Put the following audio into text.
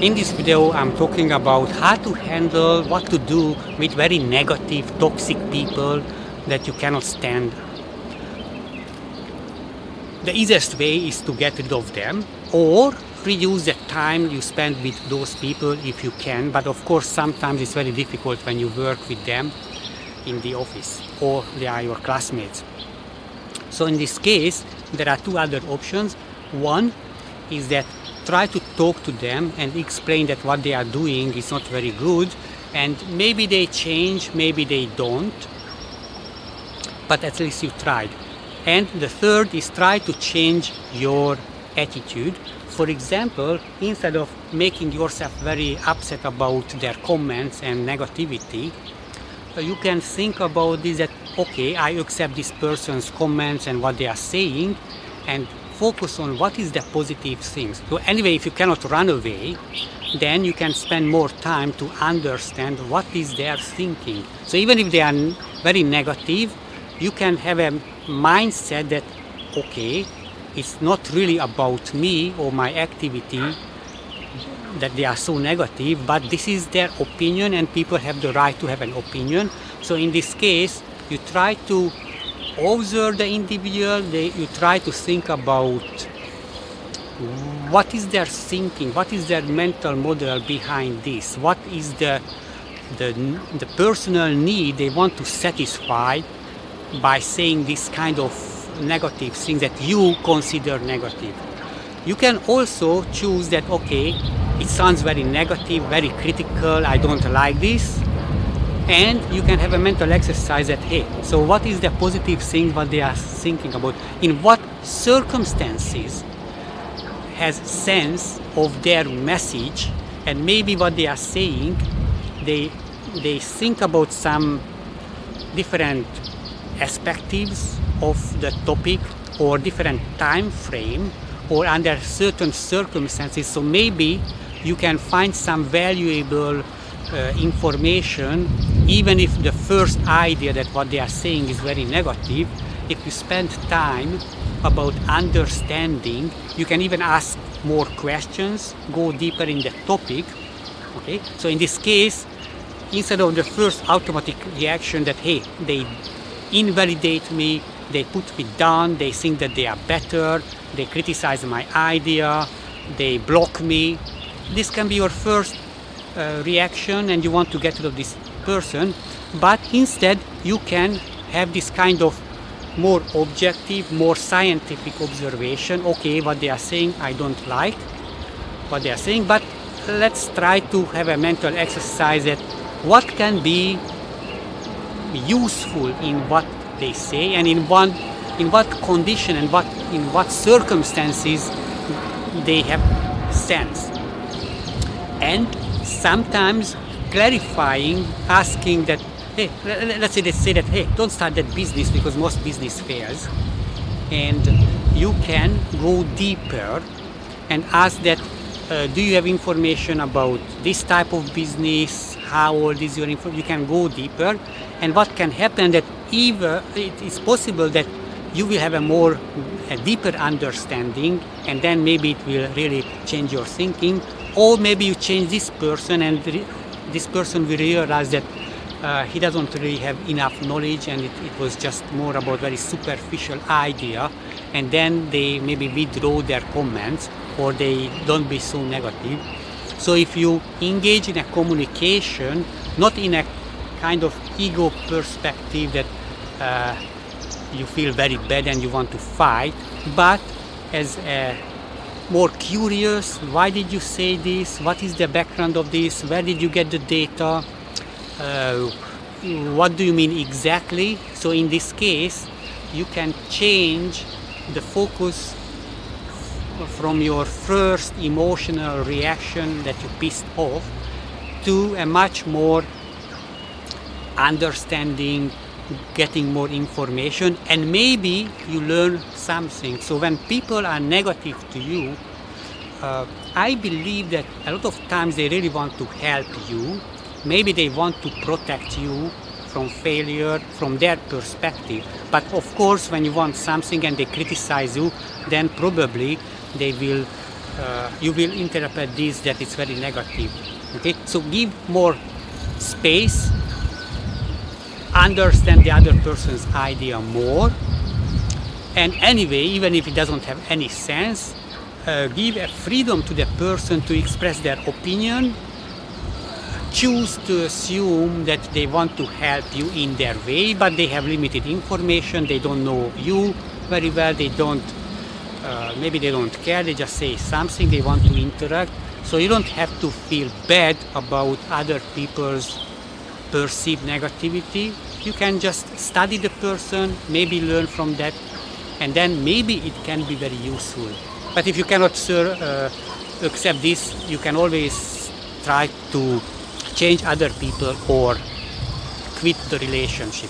In this video, I'm talking about how to handle what to do with very negative, toxic people that you cannot stand. The easiest way is to get rid of them or reduce the time you spend with those people if you can, but of course sometimes it's very difficult when you work with them in the office or they are your classmates. So in this case, there are two other options. One is that try to talk to them and explain that what they are doing is not very good, and maybe they change, maybe they don't, but at least you tried. And the third is try to change your attitude. For example, instead of making yourself very upset about their comments and negativity, you can think about this, that okay, I accept this person's comments and what they are saying, and focus on what is the positive things. So anyway, if you cannot run away, then you can spend more time to understand what is their thinking. So even if they are very negative, you can have a mindset that okay, it's not really about me or my activity that they are so negative, but this is their opinion and people have the right to have an opinion. So in this case, you try to observe the individual, you try to think about what is their thinking, what is their mental model behind this, what is the personal need they want to satisfy by saying this kind of negative things that you consider negative. You can also choose that okay, it sounds very negative, very critical, I don't like this. And you can have a mental exercise that, hey, so what is the positive thing what they are thinking about? In what circumstances has sense of their message, and maybe what they are saying, they think about some different perspectives of the topic or different time frame or under certain circumstances. So maybe you can find some valuable information, even if the first idea that what they are saying is very negative. If you spend time about understanding, you can even ask more questions, go deeper in the topic. Okay, so in this case, instead of the first automatic reaction that hey, they invalidate me, they put me down, they think that they are better, they criticize my idea, they block me, this can be your first reaction and you want to get rid of this person. But instead you can have this kind of more objective, more scientific observation. Okay, what they are saying, I don't like what they are saying, but let's try to have a mental exercise that what can be useful in what they say, and in what condition and in what circumstances they have sense. And sometimes clarifying, asking that, hey, let's say that, hey, don't start that business because most business fails. And you can go deeper and ask that, do you have information about this type of business? How old is your information? You can go deeper. And what can happen that either it is possible that you will have a deeper understanding, and then maybe it will really change your thinking. Or maybe you change this person and this person will realize that he doesn't really have enough knowledge and it was just more about very superficial idea, and then they maybe withdraw their comments or they don't be so negative. So if you engage in a communication, not in a kind of ego perspective that you feel very bad and you want to fight, but as a more curious, why did you say this? What is the background of this? Where did you get the data? What do you mean exactly? So in this case, you can change the focus from your first emotional reaction that you pissed off to a much more understanding, getting more information, and maybe you learn something. So when people are negative to you, I believe that a lot of times they really want to help you. Maybe they want to protect you from failure from their perspective. But of course, when you want something and they criticize you, then probably they will you will interpret this that it's very negative. Okay, so give more space, understand the other person's idea more, and anyway, even if it doesn't have any sense, give a freedom to the person to express their opinion. Choose to assume that they want to help you in their way, but they have limited information, they don't know you very well, they don't maybe they don't care, they just say something, they want to interact. So you don't have to feel bad about other people's perceived negativity. You can just study the person, maybe learn from that, and then maybe it can be very useful. But if you cannot accept this, you can always try to change other people or quit the relationship.